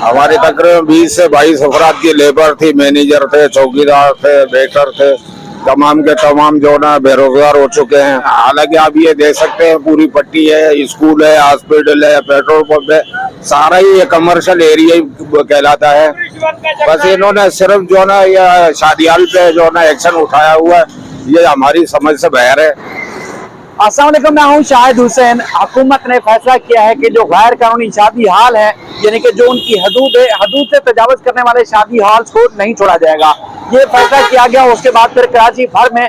हमारे तकरीबन 20 से 22 अफराद की लेबर थी, मैनेजर थे, चौकीदार थे, वेटर थे, तमाम के तमाम जो ना बेरोजगार हो चुके हैं। हालांकि आप ये देख सकते हैं पूरी पट्टी है, स्कूल है, हॉस्पिटल है, पेट्रोल पंप है, सारा ही ये कमर्शियल एरिया ही कहलाता है। बस इन्होंने सिर्फ जो ना ये शादियाल पे जो ना एक्शन उठाया हुआ है, ये हमारी समझ से बाहर है। अस्सलाम वालेकुम, मैं हूं शाहिद हुसैन। हुकूमत ने फैसला किया है कि जो गैर कानूनी शादी हाल है, यानी कि जो उनकी हदूद है, हदूद से तजावज करने वाले शादी हॉल्स को नहीं छोड़ा जाएगा। ये फैसला किया गया। उसके बाद फिर कराची भर में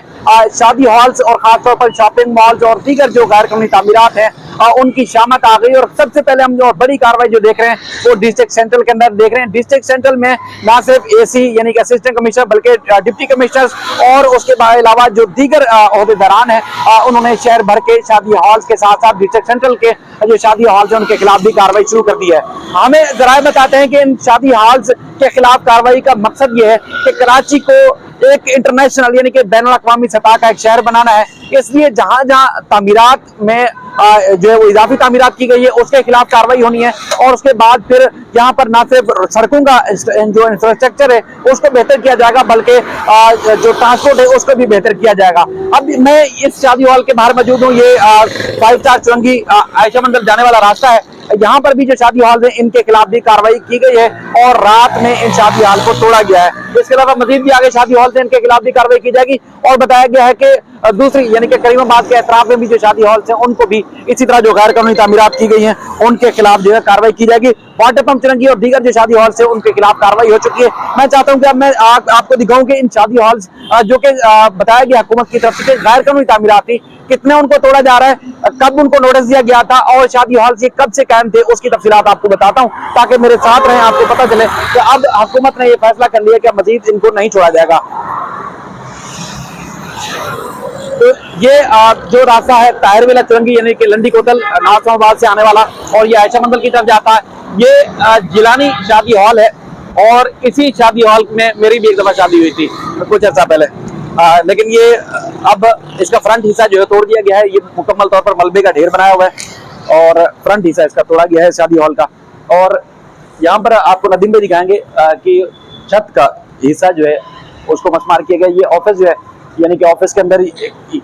शादी हॉल्स और खासतौर पर शॉपिंग मॉल्स और दीगर जो गैर कानूनी तामीरात हैं उनकी शामत आ गई। और सबसे पहले हम जो बड़ी कार्रवाई जो देख रहे हैं वो डिस्ट्रिक्ट सेंट्रल के अंदर देख रहे हैं। डिस्ट्रिक्ट सेंट्रल में ना सिर्फ एसी यानी कि असिस्टेंट कमिश्नर बल्कि डिप्टी कमिश्नर्स और उसके अलावा जो दीगर ओहदेदारान हैं उन्होंने शहर भर के शादी हॉल्स के साथ साथ डिस्ट्रिक्ट सेंट्रल के जो शादी हॉल्स हैं उनके खिलाफ भी कार्रवाई शुरू कर दी है। हमें जराए बताते हैं कि इन शादी हॉल्स के खिलाफ कार्रवाई का मकसद ये है कि कराची को एक इंटरनेशनल यानी कि बैनुल अक़वामी सतह का एक शहर बनाना है। इसलिए जहां जहां तामीरात में जो है वो इजाफी तामीरात की गई है उसके खिलाफ कार्रवाई होनी है। और उसके बाद फिर यहाँ पर ना सिर्फ सड़कों का जो इंफ्रास्ट्रक्चर है उसको बेहतर किया जाएगा बल्कि जो ट्रांसपोर्ट है उसको भी बेहतर किया जाएगा। अब मैं इस शादी हॉल के बाहर मौजूद हूँ। ये 5 स्टार चुरंगी आयशा मंदिर जाने वाला रास्ता है। यहाँ पर भी जो शादी हॉल है इनके खिलाफ भी कार्रवाई की गई है और रात में इन शादी हॉल को तोड़ा गया है। इसके अलावा मजीद भी आगे शादी हॉल है इनके खिलाफ भी कार्रवाई की जाएगी। और बताया गया है कि दूसरी यानी कि करीमाबाद के अतराफ में भी जो शादी हॉल्स हैं उनको भी इसी तरह जो गैर कानूनी तामीरात की गई हैं उनके खिलाफ जो है कार्रवाई की जाएगी। वाटर पंप चुरंगी और दीगर जो शादी हॉल्स हैं उनके खिलाफ कार्रवाई हो चुकी है। मैं चाहता हूं कि अब मैं आपको दिखाऊं कि इन शादी हॉल्स जो कि बताया गया हुकूमत की तरफ से गैर कानूनी तामीरात थी, कितने उनको तोड़ा जा रहा है, कब उनको नोटिस दिया गया था और शादी हॉल्स ये कब से कायम थे, उसकी तफसीलात आपको बताता हूं ताकि मेरे साथ रहें, आपको पता चले कि अब हुकूमत ने ये फैसला कर लिया कि मजीद इनको नहीं छोड़ा जाएगा। तो ये जो रास्ता है ताहिर विला चुरंगी यानी कि लंडी कोतल नाज़िमाबाद से आने वाला और ये आयशा मंदिर की तरफ जाता है, ये जिलानी शादी हॉल है। और इसी शादी हॉल में मेरी भी एक दफा शादी हुई थी कुछ अर्सा पहले, लेकिन ये अब इसका फ्रंट हिस्सा जो है तोड़ दिया गया है। ये मुकम्मल तौर पर मलबे का ढेर बनाया हुआ है और फ्रंट हिस्सा इसका तोड़ा गया है शादी हॉल का। और यहाँ पर आपको नदीम भी दिखाएंगे कि छत का हिस्सा जो है उसको मसमार किया गया। ये ऑफिस जो है यानी कि ऑफिस के अंदर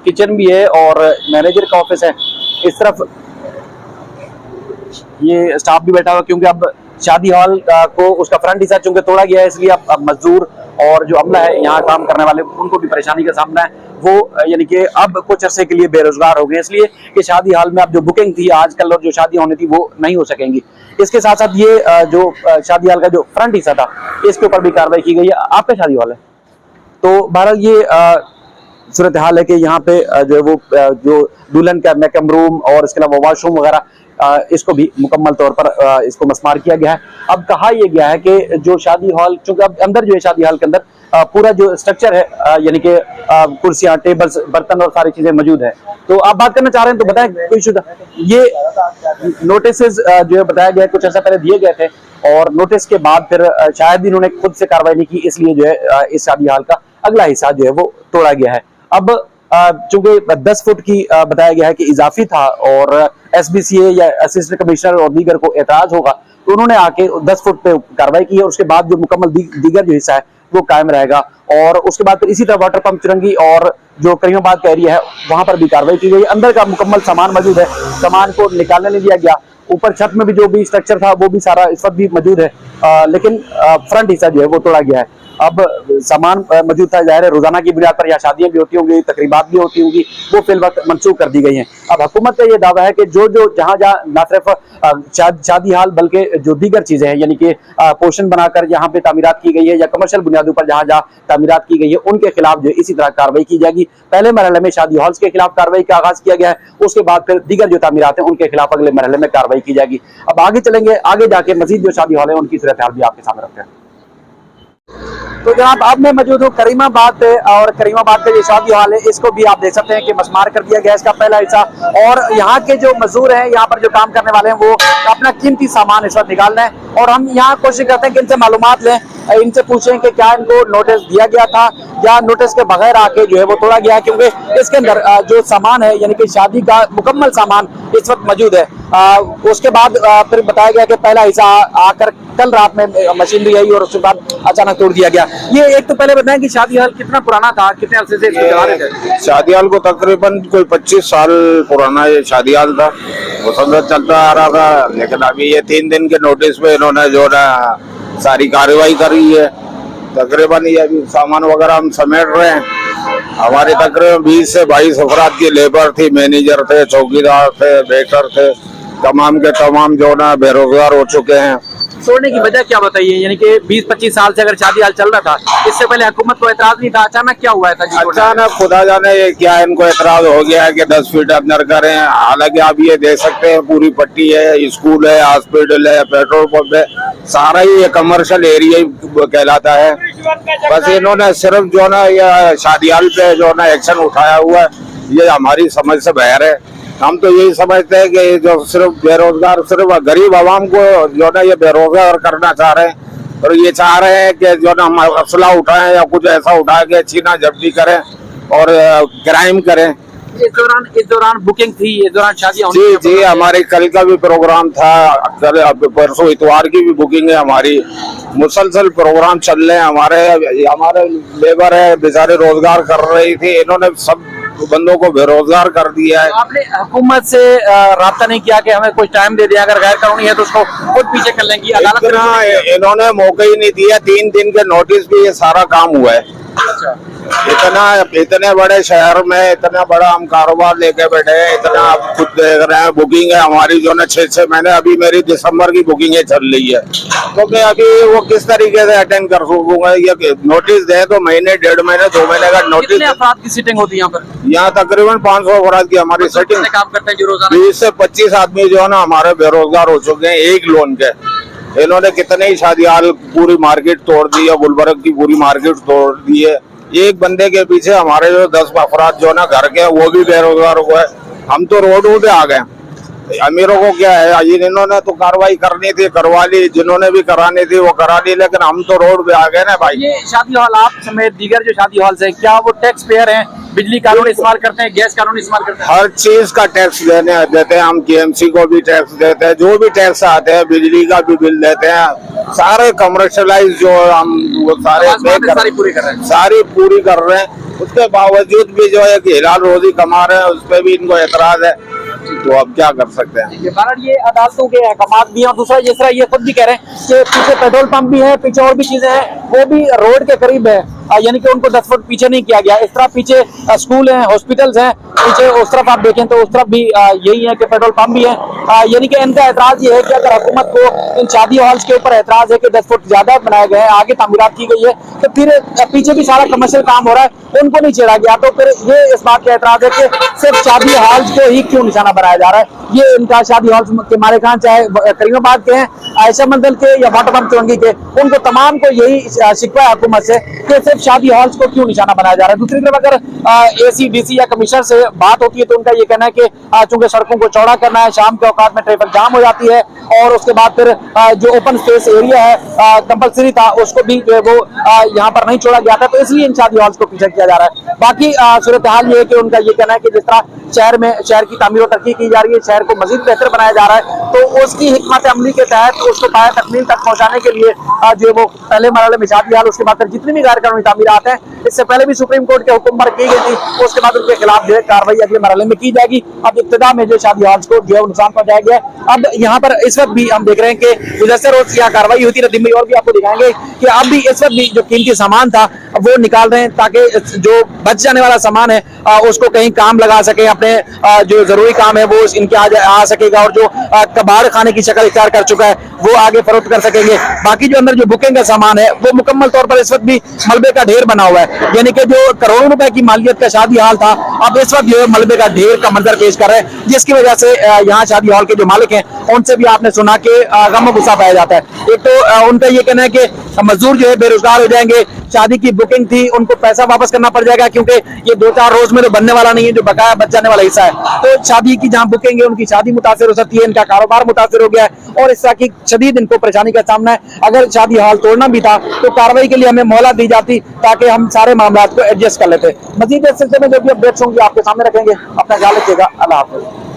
किचन भी है और मैनेजर का ऑफिस है। इस तरफ ये स्टाफ भी बैठा हुआ क्योंकि अब शादी हॉल को उसका फ्रंट हिस्सा चूंकि तोड़ा गया है इसलिए अब मजदूर और जो अमला है यहाँ काम करने वाले उनको भी परेशानी का सामना है। वो यानी कि अब कुछ अरसे के लिए बेरोजगार हो गए इसलिए कि शादी हॉल में अब जो बुकिंग थी आजकल और जो शादी होनी थी वो नहीं हो सकेंगी। इसके साथ साथ ये जो शादी हॉल का जो फ्रंट हिस्सा था इसके ऊपर भी कार्रवाई की गई है। आपका शादी हॉल है तो बहरहाल ये सूरत हाल है कि यहाँ पे जो है वो जो दुल्हन का मेकअप रूम और इसके अलावा वॉशरूम वगैरह इसको भी मुकम्मल तौर पर इसको मसमार किया गया है। अब कहा यह गया है कि जो शादी हॉल चूंकि अब अंदर जो है शादी हॉल के अंदर पूरा जो स्ट्रक्चर है यानी कि कुर्सियां, टेबल्स, बर्तन और सारी चीजें मौजूद है। तो आप बात करना चाह रहे हैं तो बताएं कोई शुदा ये नोटिस जो है बताया गया कुछ ऐसा पहले दिए गए थे और नोटिस के बाद फिर शायद इन्होंने खुद से कार्रवाई नहीं की इसलिए जो है इस शादी हॉल का अगला हिस्सा जो है वो तोड़ा गया है। अब चूंकि 10 फुट की बताया गया है कि इजाफी था और SBCA या असिस्टेंट कमिश्नर और दीगर को एतराज होगा तो उन्होंने आके 10 फुट पे कार्रवाई की और उसके बाद जो मुकम्मल दीगर जो हिस्सा है वो कायम रहेगा। और उसके बाद फिर इसी तरह वाटर पंप चुरंगी और जो करीमाबाद का एरिया है वहां पर भी कार्रवाई की गई। अंदर का मुकम्मल सामान मौजूद है, सामान को निकालने नहीं दिया गया। ऊपर छत में भी जो भी स्ट्रक्चर था वो भी सारा इस वक्त भी मौजूद है, लेकिन फ्रंट हिस्सा जो है वो तोड़ा गया है। अब सामान मौजूद था, जाहिर है रोजाना की बुनियाद पर या शादियां भी होती होंगी, तकरीबात भी होती होंगी, वो फिल वक्त मंसूख कर दी गई हैं। अब हुकूमत का ये दावा है कि जो जहां न सिर्फ शादी हाल बल्कि जो दीगर चीजें हैं यानी कि पोर्शन बनाकर यहाँ पे तामीरात की गई है या कमर्शियल बुनियादों पर जहां तामीरात की गई है उनके खिलाफ जो इसी तरह कार्रवाई की जाएगी। पहले मरहले में शादी हॉल्स के खिलाफ कार्रवाई का आगाज किया गया है, उसके बाद फिर दीगर जो तामीरात हैं उनके खिलाफ अगले मरहले में कार्रवाई की जाएगी। अब आगे चलेंगे, आगे जाके मजीद जो शादी हॉल है उनकी सूरत हाल भी आपके सामने रखते हैं। तो जनाब अब मैं मौजूद हूँ करीमाबाद पे और करीमाबाद का ये शादी हॉल है इसको भी आप देख सकते हैं कि मसमार कर दिया गया इसका पहला हिस्सा। और यहाँ के जो मजदूर हैं यहाँ पर जो काम करने वाले हैं वो अपना कीमती सामान इस वक्त निकाल रहे हैं और हम यहाँ कोशिश करते हैं कि इनसे मालूमात लें इनसे पूछें कि क्या इनको नोटिस दिया गया था या नोटिस के बगैर आके जो है वो तोड़ा गया है, क्योंकि इसके अंदर जो सामान है यानी कि शादी का मुकम्मल सामान इस वक्त मौजूद है। उसके बाद फिर बताया गया कि पहला हिस्सा आकर कल रात में मशीनरी आई और उसके बाद अचानक तोड़ दिया गया। ये एक तो पहले बताएं कि शादी हॉल कितना पुराना था, कितने अरसे से इसको चला रहे थे? शादी हॉल को तकरीबन कोई 25 साल पुराना ये शादी हॉल था, वो सब चलता आ रहा था। लेकिन अभी ये 3 दिन के नोटिस पे इन्होंने जो ना सारी कार्रवाई करी है। तकरीबन ये अभी सामान वगैरह हम समेट रहे हैं। हमारे तकरीबन 20 से 22 अफराद की लेबर थी, मैनेजर थे, चौकीदार थे, वेटर थे, तमाम के तमाम जो ना बेरोजगार हो चुके हैं। तोड़ने की वजह क्या बताइए? यानी कि 20-25 साल से अगर शादी हाल चल रहा था, इससे पहले हुकूमत को एतराज नहीं था, अचानक क्या हुआ था? अचानक खुदा जाने ये क्या इनको एतराज हो गया है कि 10 फीट अंदर करें। हालांकि आप ये देख सकते हैं पूरी पट्टी है, स्कूल है, हॉस्पिटल है, पेट्रोल पंप है, सारा ही ये कमर्शियल एरिया कहलाता है। बस इन्होंने सिर्फ जो ना ये शादी हाल पे जो ना एक्शन उठाया हुआ है, ये हमारी समझ से बाहर है। हम तो यही समझते हैं कि जो सिर्फ बेरोजगार, सिर्फ गरीब आवाम को जो ना ये बेरोजगार करना चाह रहे हैं और ये चाह रहे हैं कि जो ना मसला उठाएं या कुछ ऐसा उठा के छीना झपटी करें और क्राइम करें। इस दौरान बुकिंग थी, इस दौरान शादी जी जी, हमारे कल का भी प्रोग्राम था, कल परसों इतवार की भी बुकिंग है हमारी। मुसलसल प्रोग्राम चल रहे हैं हमारे लेबर है बेचारे रोजगार कर रही थी, इन्होंने सब बंदों को बेरोजगार कर दिया है। आपने हुकूमत से राब्ता नहीं किया कि हमें कुछ टाइम दे दिया, अगर गैर कानूनी है तो उसको खुद पीछे कर लेंगी? अदालत इन्होंने मौका ही नहीं दिया। 3 दिन के नोटिस पे ये सारा काम हुआ है। इतने बड़े शहर में इतना बड़ा हम कारोबार लेके बैठे हैं, इतना आप खुद देख रहे हैं। बुकिंग है हमारी जो ना 6 महीने, अभी मेरी दिसंबर की बुकिंग चल रही है, तो मैं अभी वो किस तरीके से अटेंड कर सकूंगा? ये नोटिस दे तो महीने, 1.5 महीने, 2 महीने का नोटिस। कितने अफराद की सीटिंग होती है यहाँ पर? यहाँ तकरीबन 500 अफराद की हमारी सेटिंग काम करते हैं जो रोजाना। 20 से 25 आदमी जो है ना हमारे बेरोजगार हो चुके हैं एक लोन के। इन्होंने कितने ही शादी हाल पूरी मार्केट तोड़ दी है, गुलबर्ग की पूरी मार्केट तोड़ दी है। एक बंदे के पीछे हमारे जो 10 अफराद जो ना घर के वो भी बेरोजगार हुए। हम तो रोडों पे आ गए। अमीरों को क्या है, इन्होंने तो कार्रवाई करनी थी, करवा ली, जिन्होंने भी करानी थी वो करा ली, लेकिन हम तो रोड पे आ गए ना भाई। ये शादी हॉल आप समेत दीगर जो शादी हॉल है, क्या वो टैक्स पेयर हैं? बिजली कानून इस्तेमाल करते हैं, गैस कानून इस्तेमाल करते हैं? हर चीज का टैक्स देते हैं हम। KMC को भी टैक्स देते हैं, जो भी टैक्स आते हैं, बिजली का भी बिल देते हैं। सारे कमर्शलाइज जो हम वो सारे सारी पूरी कर रहे हैं, सारी पूरी कर रहे हैं। उसके बावजूद भी जो है कि हिलाल रोजी कमा रहे हैं, उस पर भी इनको एतराज है। तो अब क्या कर सकते हैं? ये अदालतों के अहकाम भी हैं और दूसरा जिस तरह ये खुद भी कह रहे हैं कि पीछे पेट्रोल पंप भी है, पीछे और भी चीजें हैं, वो भी रोड के करीब है, यानी कि उनको 10 फुट पीछे नहीं किया गया। इस तरह पीछे स्कूल हैं, हॉस्पिटल्स हैं, पीछे उस तरफ आप देखें तो उस तरफ भी यही है कि पेट्रोल पंप भी है। यानी कि इनका एतराज ये है कि अगर हुकूमत को इन शादी हॉल्स के ऊपर एतराज है कि 10 फुट ज्यादा बनाए गए हैं, आगे तामीरात की गई है, तो फिर पीछे भी सारा कमर्शियल काम हो रहा है, उनको नहीं छेड़ा गया। तो फिर ये इस बात का एतराज है कि सिर्फ शादी हॉल्स को ही क्यों निशाना बनाया जा रहा है। ये इनका शादी हॉल्स के मालिकान चाहे करीमाबाद के हैं, आयशा मंजिल के या वाटर पंप चौंगी के, उनको तमाम को यही शिकवा है हुकूमत से कि सिर्फ शादी हॉल्स को क्यों निशाना बनाया जा रहा है। दूसरी तरफ अगर AC, DC या कमिश्नर से बात होती है तो उनका ये कहना है कि चूंकि सड़कों को चौड़ा करना है, शाम के औकात में ट्रैफिक जाम हो जाती है और उसके बाद फिर जो ओपन स्पेस एरिया है कंपलसरी था उसको भी जो है वो यहाँ पर नहीं छोड़ा गया था, तो इसलिए इन शादी हॉल्स को पीछे किया जा रहा है। बाकी सूरत हाल ये है कि उनका ये कहना है कि जिस तरह शहर की तामीर और तरक्की की जा रही है, शहर को मजीद बेहतर बनाया जा रहा है, तो उसकी हिकमत अमली के तहत उसको पाया तकमील तक पहुंचाने के लिए जो है वो पहले मरहले में शादी हाल, उसके बाद फिर जितनी भी गैर कानूनी तामीरात हैं, इससे पहले भी सुप्रीम कोर्ट के हुक्म पर की गई थी, उसके बाद उनके खिलाफ जो है कार्रवाई अगले मरहले में की जाएगी। अब इब्तिदा में जो शादी हॉल्स को जो है नुकसान पहुंचाया गया। अब यहाँ पर इस वक्त भी हम देख रहे हैं कि गुज़श्ता रोज यहाँ कार्रवाई होती रहती है और भी आपको दिखाएंगे कि अब भी इस वक्त भी जो कीमती सामान था वो निकाल रहे हैं ताकि जो बच जाने वाला सामान है उसको कहीं काम लगा सके, अपने जो जरूरी काम है वो इनके आ सकेगा, और जो कबाड़ खाने की शक्ल इख्तियार कर चुका है वो आगे फरोख्त कर सकेंगे। बाकी जो अंदर जो बुकिंग का सामान है वो मुकम्मल तौर पर इस वक्त भी मलबे का ढेर बना हुआ है, यानी कि जो करोड़ों रुपए की मालियत का शादी हॉल था अब इस वक्त जो है मलबे का ढेर का मंजर पेश कर रहे हैं, जिसकी वजह से यहाँ शादी हॉल के जो मालिक हैं उनसे भी आपने सुना कि गम गुस्सा पाया जाता है। एक तो उनका ये कहना है कि मजदूर जो है बेरोजगार हो जाएंगे, शादी की बुकिंग थी उनको पैसा वापस करना पड़ जाएगा, क्योंकि ये 2-4 रोज में तो बनने वाला नहीं है, जो बकाया बच जाने वाला हिस्सा है। तो शादी की जहां बुकिंग है उनकी शादी मुतासिर हो सकती है, इनका कारोबार मुतासिर हो गया है और इस तरह की शदीद इनको परेशानी का सामना है। अगर शादी हॉल तोड़ना भी था तो कार्रवाई के लिए हमें मोहलत दी जाती ताकि हम सारे मामला को एडजस्ट कर लेते। मजीद इस सिलसिले में जो भी अपडेट्स होंगी आपके सामने रखेंगे। अपना ख्याल रखिएगा। अल्लाह हाफ़िज़।